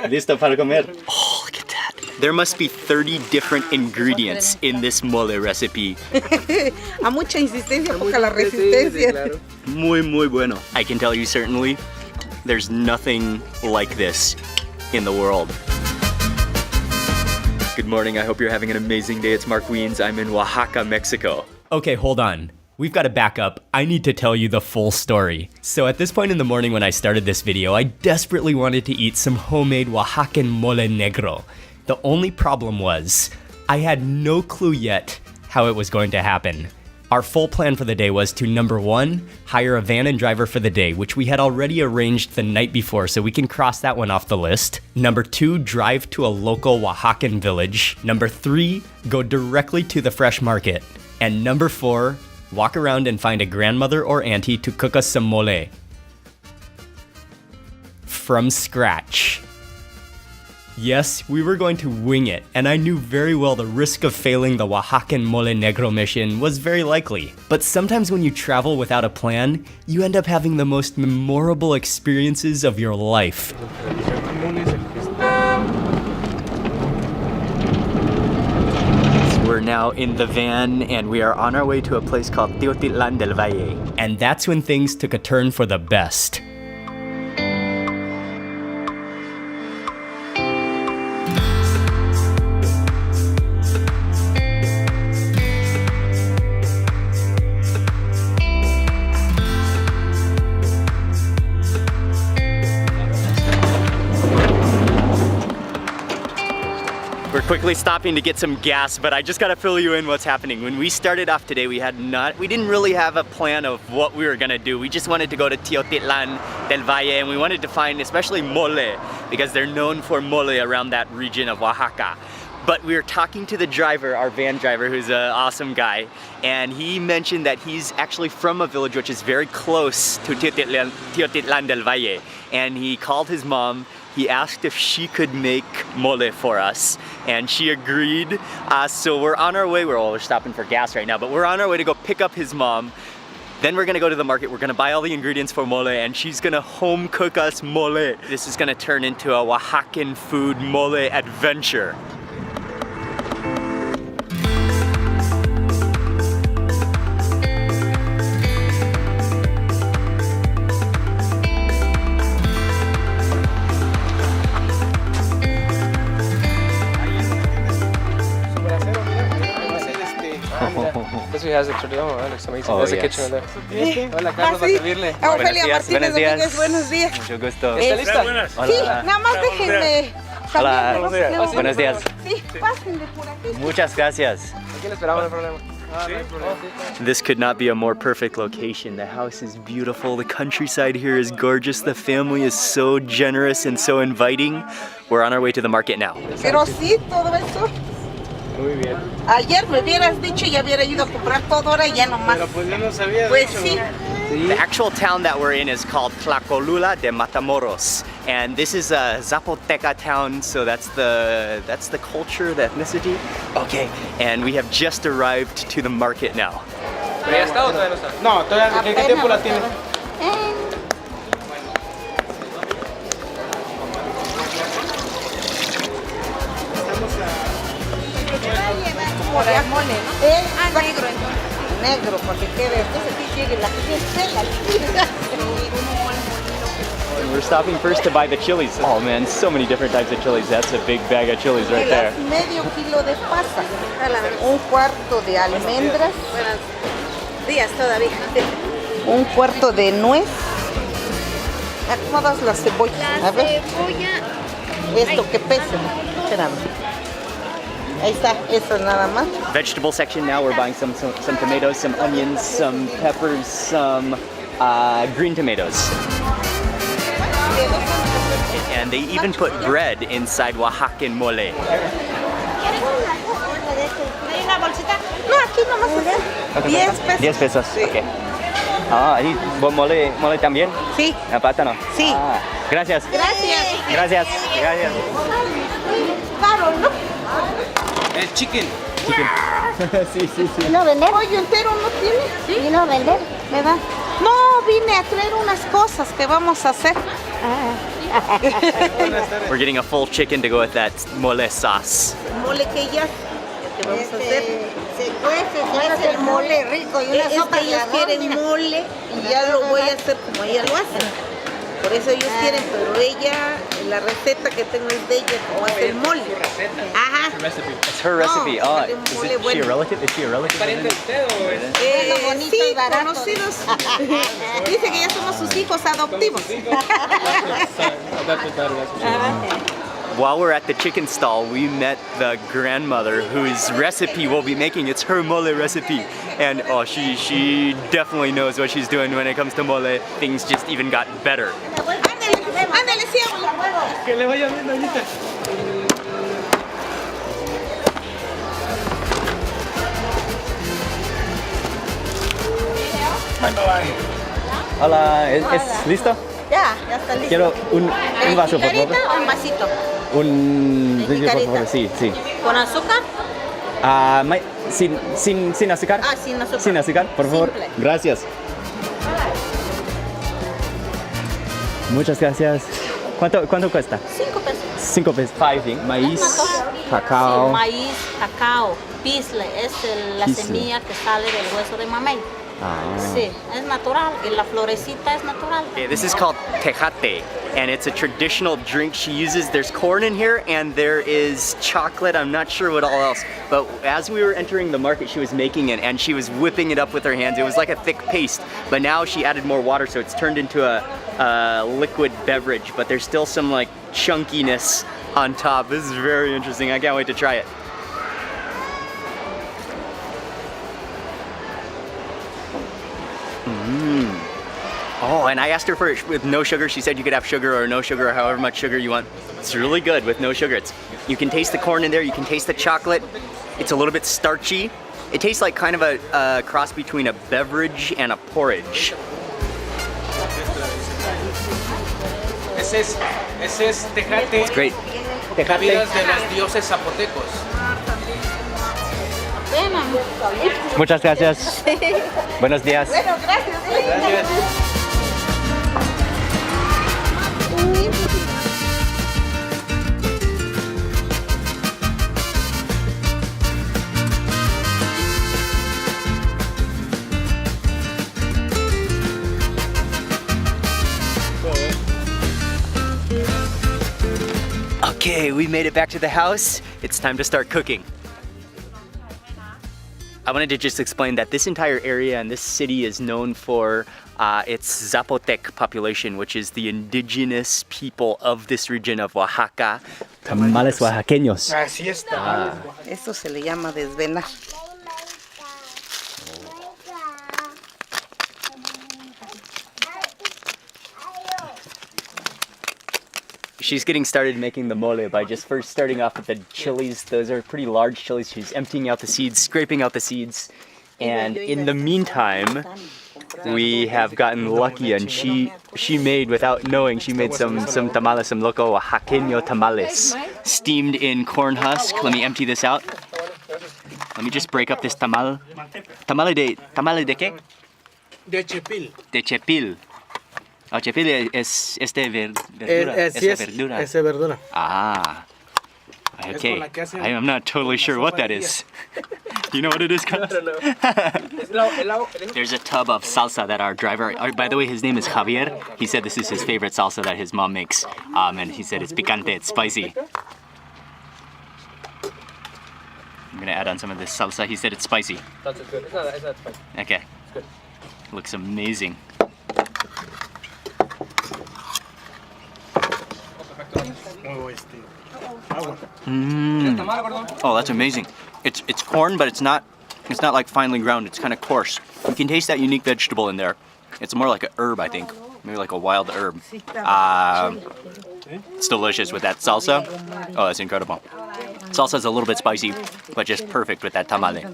Listo para comer. Oh, look at that. There must be 30 different ingredients in this mole recipe. A mucha insistencia, poca la resistencia. Muy, muy bueno. I can tell you certainly, there's nothing like this in the world. Good morning, I hope you're having an amazing day. It's Mark Weens, I'm in Oaxaca, Mexico. Okay, hold on. We've got to back up. I need to tell you the full story. So at this point in the morning when I started this video, I desperately wanted to eat some homemade Oaxacan mole negro. The only problem was, I had no clue yet how it was going to happen. Our full plan for the day was to, number one, hire a van and driver for the day, which we had already arranged the night before, so we can cross that one off the list. Number two, drive to a local Oaxacan village. Number three, go directly to the fresh market. And number four, walk around and find a grandmother or auntie to cook us some mole. From scratch. Yes, we were going to wing it, and I knew very well the risk of failing the Oaxacan mole negro mission was very likely. But sometimes when you travel without a plan, you end up having the most memorable experiences of your life. We're now in the van, and we are on our way to a place called Teotitlán del Valle. And that's when things took a turn for the best. We're quickly stopping to get some gas, but I just gotta fill you in what's happening. When we started off today, we didn't really have a plan of what we were gonna do. We just wanted to go to Teotitlán del Valle, and we wanted to find especially mole, because they're known for mole around that region of Oaxaca. But we were talking to the driver, our van driver, who's an awesome guy, and he mentioned that he's actually from a village which is very close to Teotitlán del Valle. And he called his mom. He asked if she could make mole for us, and she agreed. So we're on our way. We're stopping for gas right now, but we're on our way to go pick up his mom. Then we're gonna go to the market. We're gonna buy all the ingredients for mole, and she's gonna home cook us mole. This is gonna turn into a Oaxacan food mole adventure. This has a tortilla, looks amazing. Oh, There's a yes. kitchen in there. Hola, Carlos, sí. a servirle. Ofelia Martínez Domínguez, buenos días. Mucho gusto. ¿Está lista? Sí, nada más déjenme. Hola. Buenos Buenos días. Sí, pásenle por aquí. Muchas gracias. Aquí le esperamos, no hay problema. This could not be a more perfect location. The house is beautiful, the countryside here is gorgeous, the family is so generous and so inviting. We're on our way to the market now. Pero sí, todo eso. Muy bien. Ayer me hubieras dicho y hubiera ido a comprar todo, ahora ya nomás. Pero pues yo no sabía. Pues sí. The actual town that we're in is called Tlacolula de Matamoros, and this is a Zapoteca town, so that's the culture, the ethnicity. Okay, and we have just arrived to the market now. ¿Pero ya está o todavía no está? No, todavía. ¿Qué tiempo la tiene? Como de mole, ¿no? Negro entonces. Negro, porque quede. Entonces sí llegue la clientela. We're stopping first to buy the chilies. Oh man, so many different types of chilies. That's a big bag of chilies right there. Medio kilo de pasas, un cuarto de almendras. Buenos días todavía. Un cuarto de nuez. Acomodas la cebolla. A ver. Esto que pesa. Espérame. Ahí está, eso nada más. Vegetable section now. We're buying some tomatoes, some onions, some peppers, some green tomatoes. And they even put bread inside Oaxacan mole. No, aquí nomás. 10 pesos. 10 pesos, Sí. okay. Ah, ¿y mole también? Sí. ¿A plátano? Sí. Ah, gracias. Gracias. Gracias. Gracias. Claro, ¿no? El chicken. Sí. ¿Vino a vender? Pollo entero no tiene. ¿Sí? ¿Vino a vender? ¿Me da? No, vine a traer unas cosas que vamos a hacer. We're getting a full chicken to go with that mole sauce. Mole que ya que vamos a hacer. Se cuece el mole rico y una Es sopa que de ellos arroz, quieren mira. mole y ya lo voy a hacer como ella lo hace. Por eso ellos quieren, pero ella, la receta que tengo es de ella, como hace el mole. Ajá. It's her recipe. No, Oh, es un is mole she a bueno. relative? Is she a relative? ¿Pariente de usted o es? bonito Sí, y barato. conocidos. Dice que ya somos sus hijos adoptivos. While we're at the chicken stall, we met the grandmother whose recipe we'll be making. It's her mole recipe. And oh, she definitely knows what she's doing when it comes to mole. Things just even got better. Ándale, sí, abuela. Que le vaya bien, doñita. Hola, ¿es listo? Ya está listo. Quiero un vaso, por favor. ¿Picarita o en vasito? Un ¿De por favor, jicarita? sí, sí. ¿Con azúcar? Sin azúcar. Ah, sin azúcar. Sin azúcar, por favor. Simple. Gracias. Muchas gracias. ¿Cuánto cuesta? 5 pesos. 5 pesos. 5. Maíz, cacao. Sí, maíz, cacao, pisle, es la Pisle. semilla que sale del hueso de mamey. Ah. Sí, es natural y la florecita es natural. Okay, this is called tejate, and it's a traditional drink she uses. There's corn in here, and there is chocolate. I'm not sure what all else. But as we were entering the market, she was making it, and she was whipping it up with her hands. It was like a thick paste, but now she added more water, so it's turned into a liquid beverage. But there's still some like chunkiness on top. This is very interesting. I can't wait to try it. Oh, and I asked her for it with no sugar. She said you could have sugar or no sugar or however much sugar you want. It's really good with no sugar. You can taste the corn in there, you can taste the chocolate. It's a little bit starchy. It tastes like kind of a cross between a beverage and a porridge. Ese es tejate. It's great. Bebidas de los dioses zapotecos. Muchas gracias. Buenos días. Bueno, gracias. Gracias. Okay, we made it back to the house. It's time to start cooking. I wanted to just explain that this entire area and this city is known for its Zapotec population, which is the indigenous people of this region of Oaxaca. Tamales oaxaqueños. Así está. Esto se le llama desvenar. She's getting started making the mole by just first starting off with the chilies. Those are pretty large chilies. She's emptying out the seeds, scraping out the seeds. And in the meantime, we have gotten lucky and she made, without knowing, she made some tamales, some loco Oaxaqueño tamales. Steamed in corn husk. Let me empty this out. Let me just break up this tamal. ¿Tamale de qué? De chepil. De chepil. Oh, chepil es verdura. Sí, es verdura. de verdura. Ah. Okay. con la que hacen I'm not totally sure what that is. Do you know what it is, Carlos? There's a tub of salsa that our driver, by the way, his name is Javier. He said this is his favorite salsa that his mom makes. And he said it's picante, it's spicy. I'm gonna add on some of this salsa. He said it's spicy. That's good. It's not spicy. Okay. It's good. Looks amazing. Oh, that's amazing. It's corn, but it's not like finely ground. It's kind of coarse. You can taste that unique vegetable in there. It's more like a herb, I think. Maybe like a wild herb. It's delicious with that salsa. Oh, that's incredible. Salsa's a little bit spicy, but just perfect with that tamale.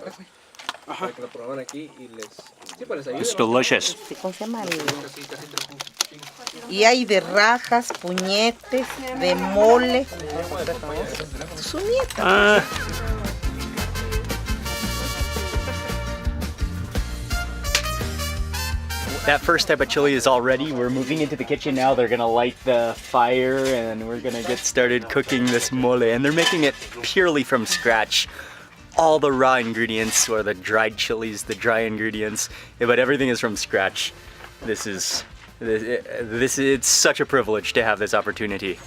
It's delicious. ¿Cómo se llama? Y hay de rajas, puñetes, de mole. Su nieta. That first type of chili is all ready. We're moving into the kitchen now. They're gonna light the fire and we're gonna get started cooking this mole. And they're making it purely from scratch. All the raw ingredients, or the dried chilies, the dry ingredients, but everything is from scratch. It's such a privilege to have this opportunity.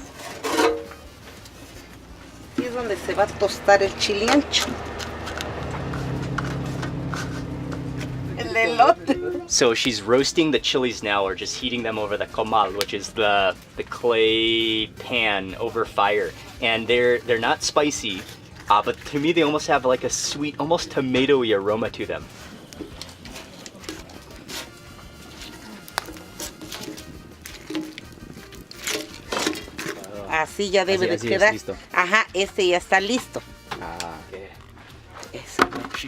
Aquí es donde se va a tostar el chile ancho. El elote. So she's roasting the chilies now, or just heating them over the comal, which is the clay pan over fire. And they're not spicy, but to me they almost have like a sweet, almost tomatoey aroma to them. Así ya debe de quedar. Ajá, este ya está listo. Okay.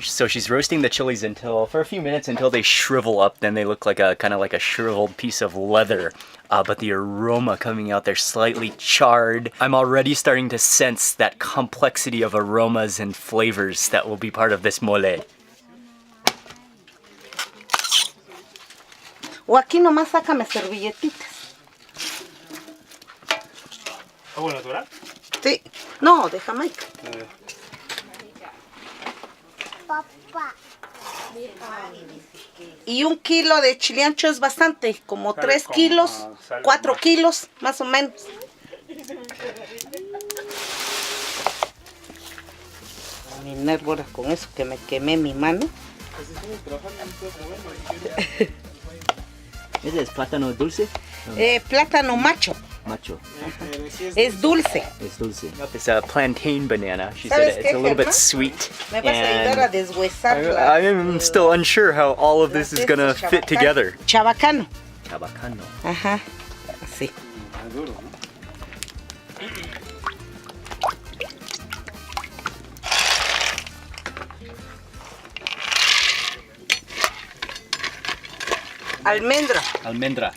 So she's roasting the chilies for a few minutes until they shrivel up. Then they look like a kind of like a shriveled piece of leather. But the aroma coming out, they're slightly charred. I'm already starting to sense that complexity of aromas and flavors that will be part of this mole. O aquí nomás sácame servilletitas. ¿Agua natural? Sí. No, de Jamaica. Y 1 kilo de chile ancho es bastante, como 3 kilos, 4 kilos, más o menos. Mi nervio con eso que me quemé mi mano. ¿Ese es plátano dulce? Plátano macho. Macho. Es dulce. It's dulce. It's a plantain banana. She said it's a little bit sweet. Me vas a ayudar a deshuesarla. I am still unsure how all of this is gonna fit together. Chabacano. Chabacano. Ajá. Así. Almendra. Almendra.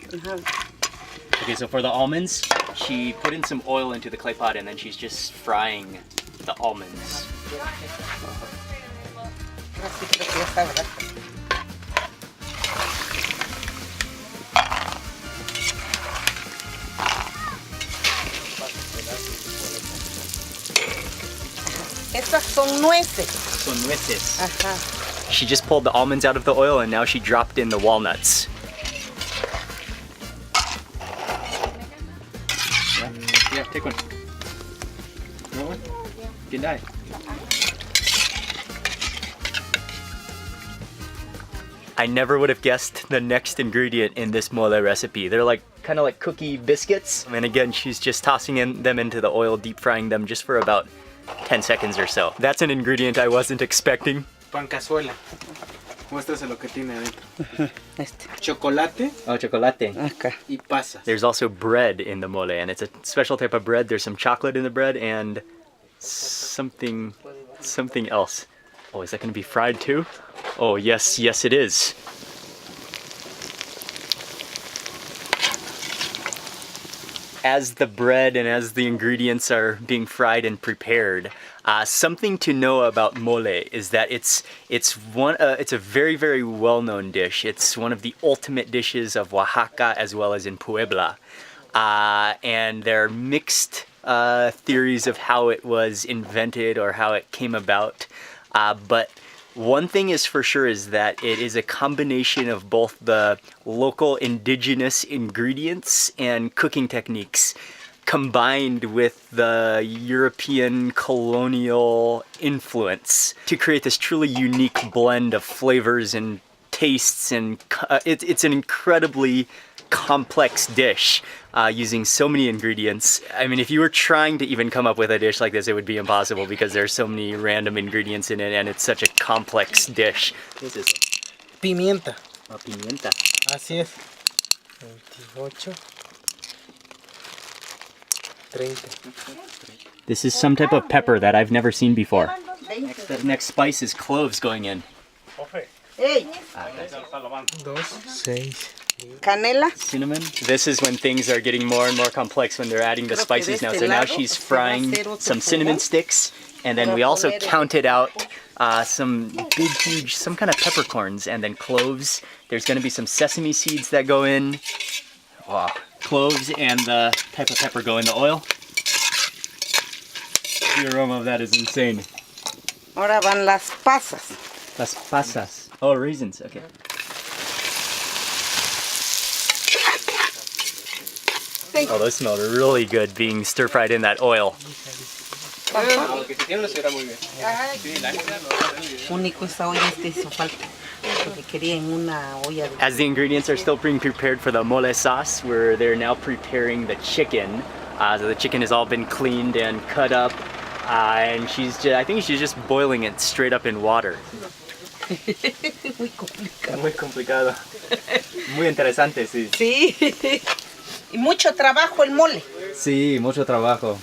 Okay, so for the almonds, she put in some oil into the clay pot and then she's just frying the almonds. Estas son nueces. Son nueces. Ajá. She just pulled the almonds out of the oil and now she dropped in the walnuts. Yeah, take one. No one? Good night. I never would have guessed the next ingredient in this mole recipe. They're like kind of like cookie biscuits. And again, she's just tossing them into the oil, deep frying them just for about 10 seconds or so. That's an ingredient I wasn't expecting. Pan cazuela. Muéstrase lo que tiene adentro. Este. Chocolate. Oh, chocolate. Acá. Y pasas. There's also bread in the mole, and it's a special type of bread. There's some chocolate in the bread and something else. Oh, is that going to be fried too? Oh, yes, it is. As the bread and as the ingredients are being fried and prepared, something to know about mole is that it's a very, very well-known dish. It's one of the ultimate dishes of Oaxaca as well as in Puebla. And there are mixed theories of how it was invented or how it came about. But one thing is for sure is that it is a combination of both the local indigenous ingredients and cooking techniques combined with the European colonial influence to create this truly unique blend of flavors and tastes, and it's an incredibly complex dish using so many ingredients. I mean, if you were trying to even come up with a dish like this, it would be impossible because there's so many random ingredients in it and it's such a complex dish. This is Pimienta. pimienta. Así es. 28. 30. This is some type of pepper that I've never seen before. The next spice is cloves going in. Hey. 2, 6, canela. Cinnamon. This is when things are getting more and more complex when they're adding the spices now. So now she's frying some cinnamon sticks, and then we also counted out some big, huge, some kind of peppercorns, and then cloves. There's going to be some sesame seeds that go in. Wow. Cloves and the type of pepper go in the oil. The aroma of that is insane. Ahora van las pasas. Las pasas. Oh, raisins. Okay. Oh, those smell really good being stir-fried in that oil. Único esa olla hizo falta. Porque quería en una olla. As the ingredients are still being prepared for the mole sauce, they're now preparing the chicken. So the chicken has all been cleaned and cut up, and I think she's just boiling it straight up in water. Muy complicado. Muy complicado. Muy interesante, sí. Sí. Y mucho trabajo el mole. Sí, mucho trabajo.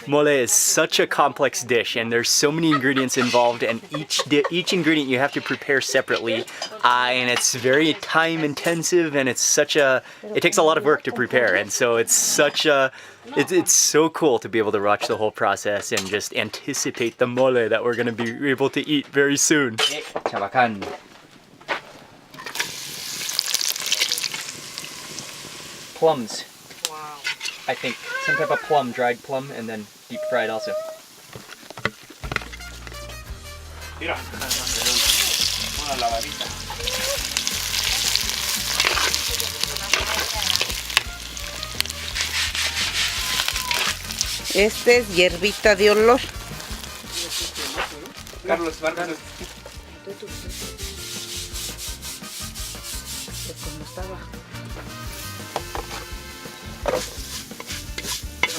Mole is such a complex dish, and there's so many ingredients involved, and each ingredient you have to prepare separately, and it's very time intensive, and it takes a lot of work to prepare, and so it's so cool to be able to watch the whole process and just anticipate the mole that we're going to be able to eat very soon. Chabacán. Plums. Wow. I think some type of plum, dried plum, and then deep fried also. Mira, una lavadita. Este es hierbita de olor. Carlos Vargas.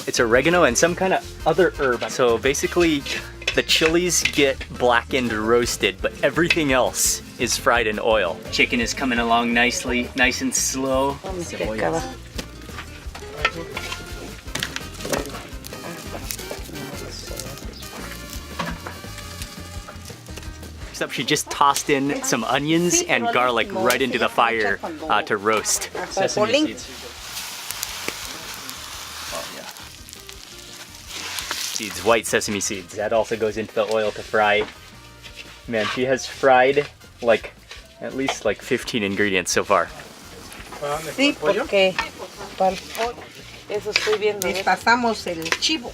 It's oregano and some kind of other herb. So basically, the chilies get blackened, roasted, but everything else is fried in oil. Chicken is coming along nicely, nice and slow. Except she just tossed in some onions and garlic right into the fire to roast. Sesame seeds. Seeds, white sesame seeds. That also goes into the oil to fry. Man, she has fried at least 15 ingredients so far. Sí, porque para el pollo, eso estoy viendo. Pasamos el chivo.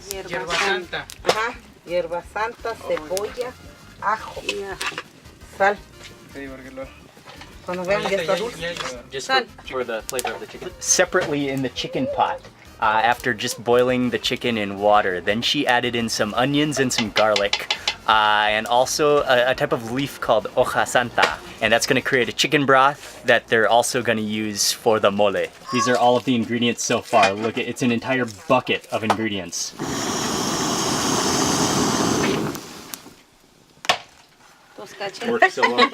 Hierba santa. Ajá, hierba santa, cebolla, ajo, sal. Cuando vean ya está dulce. Just for the flavor of the chicken. Separately in the chicken pot, after just boiling the chicken in water, then she added in some onions and some garlic, and also a type of leaf called Oaxacan, and that's going to create a chicken broth that they're also going to use for the mole. These are all of the ingredients so far. Look, it's an entire bucket of ingredients. Works so well.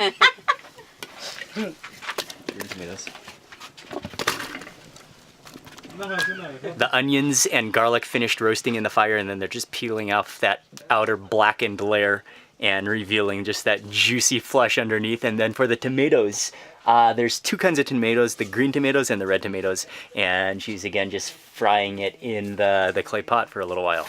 Give me this. The onions and garlic finished roasting in the fire, and then they're just peeling off that outer blackened layer and revealing just that juicy flesh underneath. And then for the tomatoes, there's two kinds of tomatoes, the green tomatoes and the red tomatoes, and she's again just frying it in the clay pot for a little while.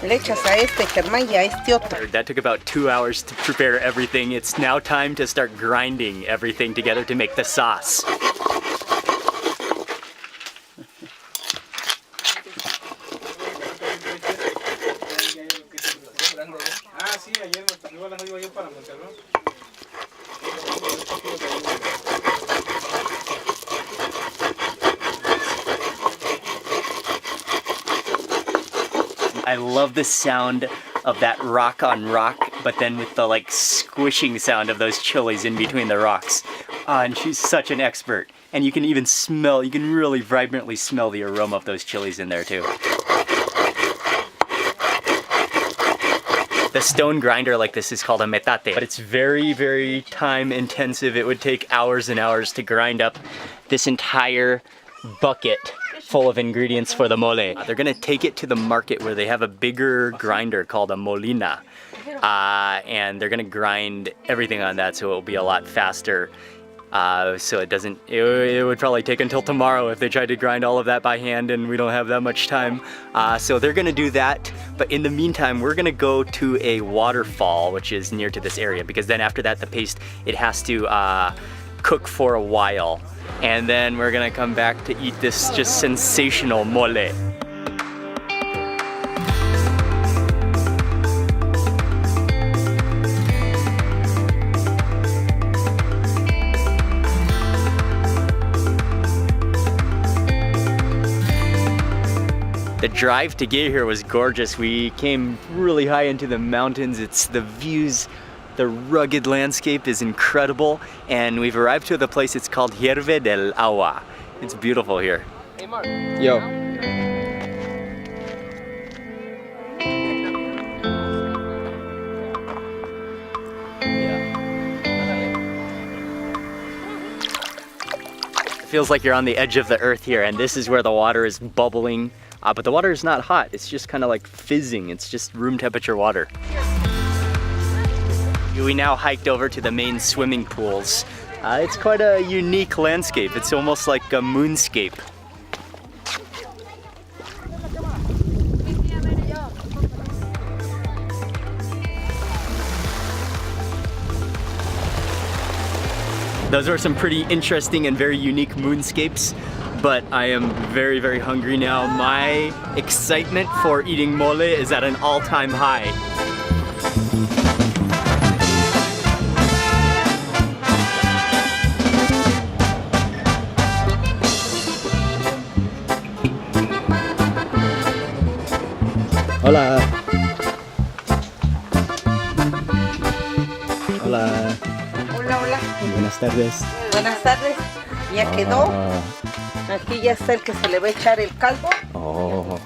Le echas a este, Germán, y a este otro. That took about 2 hours to prepare everything. It's now time to start grinding everything together to make the sauce. I love the sound of that rock on rock, but then with the squishing sound of those chilies in between the rocks. And she's such an expert. And you can even smell, you can really vibrantly smell the aroma of those chilies in there too. The stone grinder like this is called a metate, but it's very, very time intensive. It would take hours and hours to grind up this entire bucket full of ingredients for the mole. They're gonna take it to the market where they have a bigger grinder called a molina. And they're gonna grind everything on that so it will be a lot faster. So it would probably take until tomorrow if they tried to grind all of that by hand, and we don't have that much time. So they're gonna do that, but in the meantime, we're gonna go to a waterfall, which is near to this area, because then after that, the paste, it has to cook for a while. And then we're gonna come back to eat this just sensational mole. The drive to get here was gorgeous. We came really high into the mountains. It's the views, the rugged landscape is incredible. And we've arrived to the place, it's called Hierve del Agua. It's beautiful here. Hey, Mark. Yo. It feels like you're on the edge of the earth here, and this is where the water is bubbling. But the water is not hot, it's just kind of like fizzing. It's just room temperature water. We now hiked over to the main swimming pools. It's quite a unique landscape. It's almost like a moonscape. Those are some pretty interesting and very unique moonscapes. But I am very, very hungry now. My excitement for eating mole is at an all-time high. Hola. Hola. Hola, hola. Buenas tardes. Buenas tardes. Ya quedó. Aquí ya está el que se le va a echar el caldo. Oh.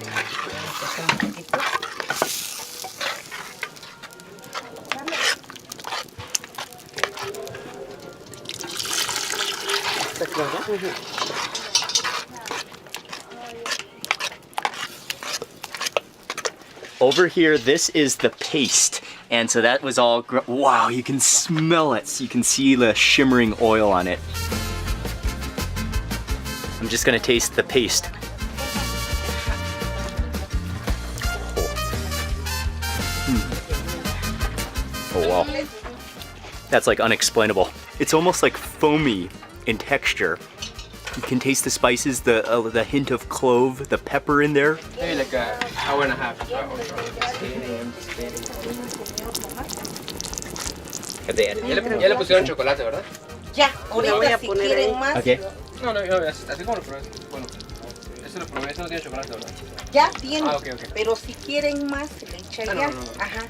Over here, this is the paste. And so that was all, wow, you can smell it. So you can see the shimmering oil on it. I'm just gonna taste the paste. Oh wow. That's like unexplainable. It's almost like foamy in texture. You can taste the spices, the hint of clove, the pepper in there. Maybe like an hour and a half. Ya le pusieron chocolate, ¿verdad? Ya, ahorita si quieren más. Okay. No, así como lo probé. Bueno, ese lo probé, ese no tiene chocolate, ¿verdad? Ya tiene, Okay. pero si quieren más, se le echa ya. No. Ajá.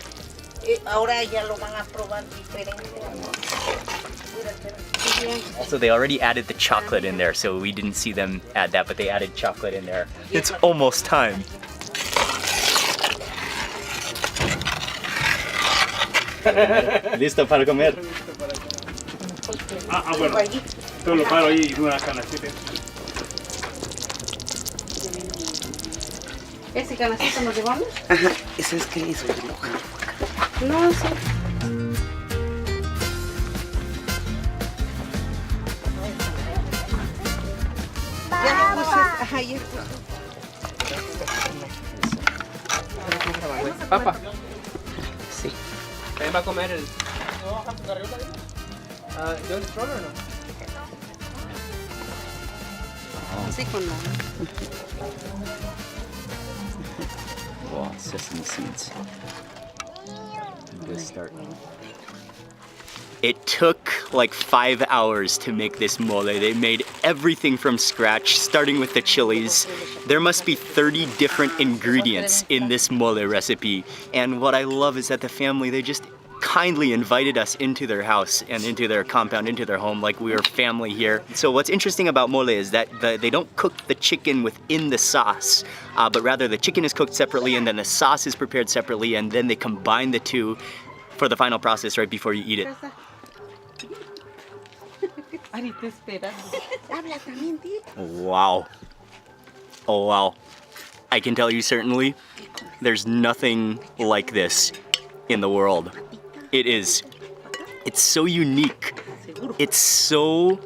Ahora ya lo van a probar diferente. Also, they already added the chocolate in there, so we didn't see them add that, but they added chocolate in there. It's almost time. Listo para comer. Bueno. Todo lo paro ahí y una canastita. ¿Ese canastito nos llevamos? Ajá, eso es que eso es roja. No, sí. Ya no puse, ajá, ya. Papa, Sí. ¿también va a comer el...? ¿Yo el trono o no? Sí, con la... Wow, sesame seeds. Good start. It took like 5 hours to make this mole. They made everything from scratch, starting with the chilies. There must be 30 different ingredients in this mole recipe. And what I love is that the family, they just kindly invited us into their house and into their compound, into their home, like we were family here. So what's interesting about mole is that they don't cook the chicken within the sauce, but rather the chicken is cooked separately and then the sauce is prepared separately, and then they combine the two for the final process right before you eat it. Wow. Oh wow. I can tell you certainly, there's nothing like this in the world. It's so unique. It's such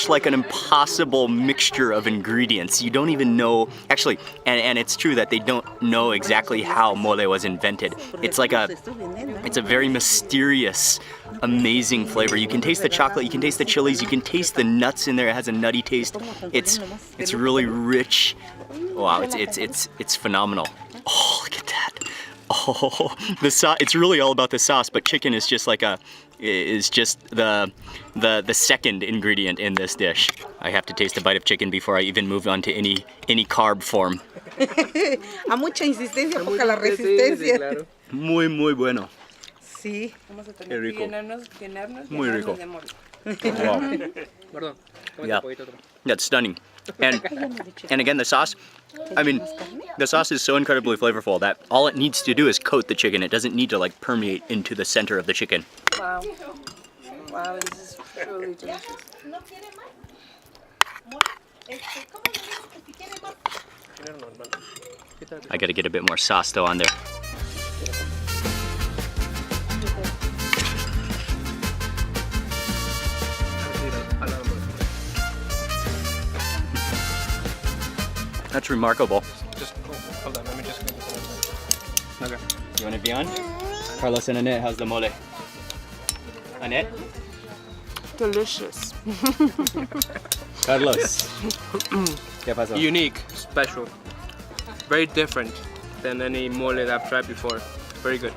like an impossible mixture of ingredients. You don't even know, actually, and it's true that they don't know exactly how mole was invented. It's a very mysterious, amazing flavor. You can taste the chocolate, you can taste the chilies, you can taste the nuts in there. It has a nutty taste. It's really rich. Wow, it's phenomenal. Oh, look at that. Oh, the sauce. It's really all about the sauce, but chicken is just like the second ingredient in this dish. I have to taste a bite of chicken before I even move on to any carb form. A mucha insistencia, poca la resistencia. Muy bueno. Sí. Qué rico. Muy rico. Wow. Yeah, that's stunning. And again, the sauce, I mean, the sauce is so incredibly flavorful that all it needs to do is coat the chicken. It doesn't need to like permeate into the center of the chicken. Wow. Wow, this is truly delicious. I gotta get a bit more sauce though on there. That's remarkable. Just hold on, let me just get this on. Okay. You want it beyond? Carlos and Annette, how's the mole? Annette? Delicious. Carlos. ¿Qué pasó? Unique, special, very different than any mole that I've tried before. Very good.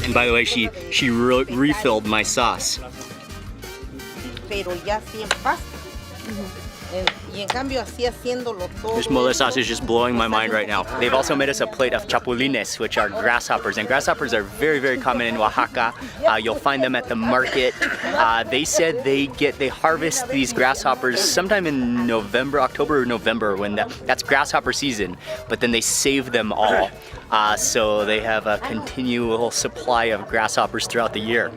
And by the way, she refilled my sauce. Pero ya así en pasta. Y en cambio así haciéndolo todo. This mole sauce is just blowing my mind right now. They've also made us a plate of chapulines, which are grasshoppers. And grasshoppers are very, very common in Oaxaca. You'll find them at the market. They said they harvest these grasshoppers sometime in October or November, when that's grasshopper season. But then they save them all. So they have a continual supply of grasshoppers throughout the year.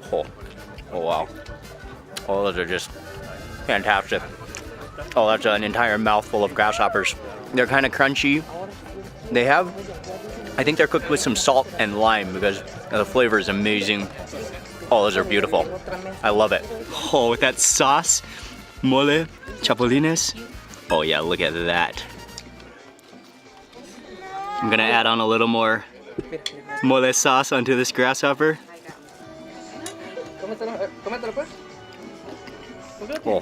Oh wow. Oh, those are just fantastic. Oh, that's an entire mouthful of grasshoppers. They're kind of crunchy. I think they're cooked with some salt and lime because the flavor is amazing. Oh, those are beautiful. I love it. Oh, with that sauce, mole, chapulines. Oh yeah, look at that. I'm gonna add on a little more mole sauce onto this grasshopper. Oh,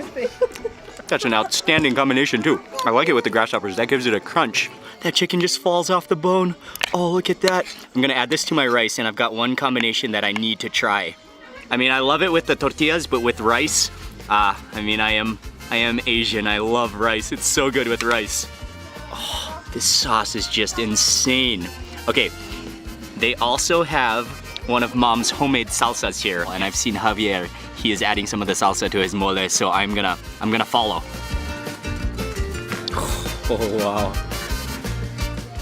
that's an outstanding combination too. I like it with the grasshoppers. That gives it a crunch. That chicken just falls off the bone. Oh, look at that. I'm gonna add this to my rice, and I've got one combination that I need to try. I mean, I love it with the tortillas, but with rice, I mean, I am Asian. I love rice. It's so good with rice. Oh, this sauce is just insane. Okay, they also have one of Mom's homemade salsas here, and I've seen Javier. He is adding some of the salsa to his mole, so I'm gonna follow. Oh wow.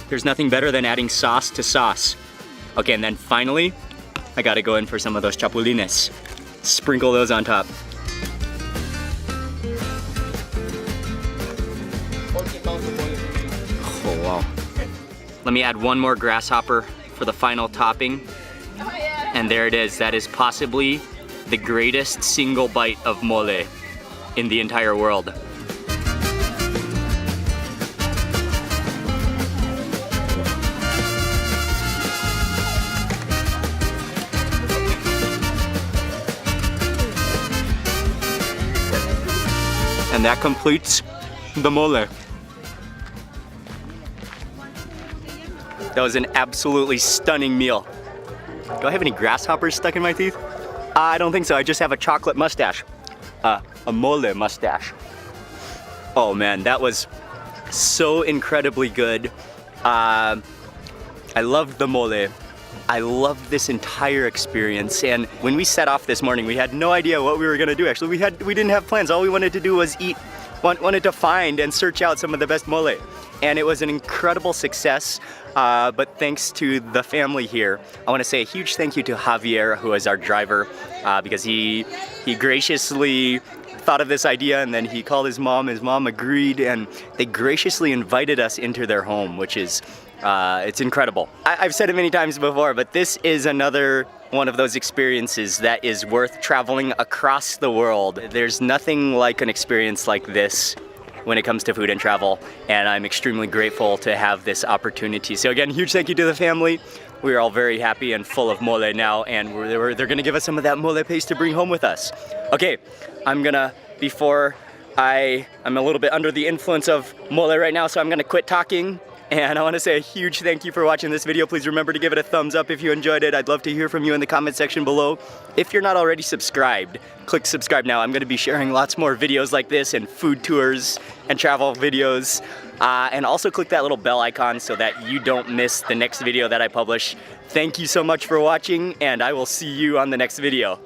There's nothing better than adding sauce to sauce. Okay, and then finally, I gotta go in for some of those chapulines. Sprinkle those on top. Oh wow. Let me add one more grasshopper for the final topping. And there it is. That is possibly the greatest single bite of mole in the entire world. And that completes the mole. That was an absolutely stunning meal. Do I have any grasshoppers stuck in my teeth? I don't think so. I just have a chocolate mustache. A mole mustache. Oh man, that was so incredibly good. I loved the mole. I loved this entire experience, and when we set off this morning, we had no idea what we were gonna do. Actually, we didn't have plans. All we wanted to do was eat, wanted to find and search out some of the best mole. And it was an incredible success, but thanks to the family here, I wanna say a huge thank you to Javier, who is our driver, because he graciously thought of this idea, and then he called his mom agreed, and they graciously invited us into their home, which is, it's incredible. I've said it many times before, but this is another one of those experiences that is worth traveling across the world. There's nothing like an experience like this when it comes to food and travel, and I'm extremely grateful to have this opportunity. So again, huge thank you to the family. We are all very happy and full of mole now, and they're gonna give us some of that mole paste to bring home with us. Okay, I'm a little bit under the influence of mole right now, so I'm gonna quit talking. And I want to say a huge thank you for watching this video. Please remember to give it a thumbs up if you enjoyed it. I'd love to hear from you in the comment section below. If you're not already subscribed, click subscribe now. I'm going to be sharing lots more videos like this and food tours and travel videos. And also click that little bell icon so that you don't miss the next video that I publish. Thank you so much for watching, and I will see you on the next video.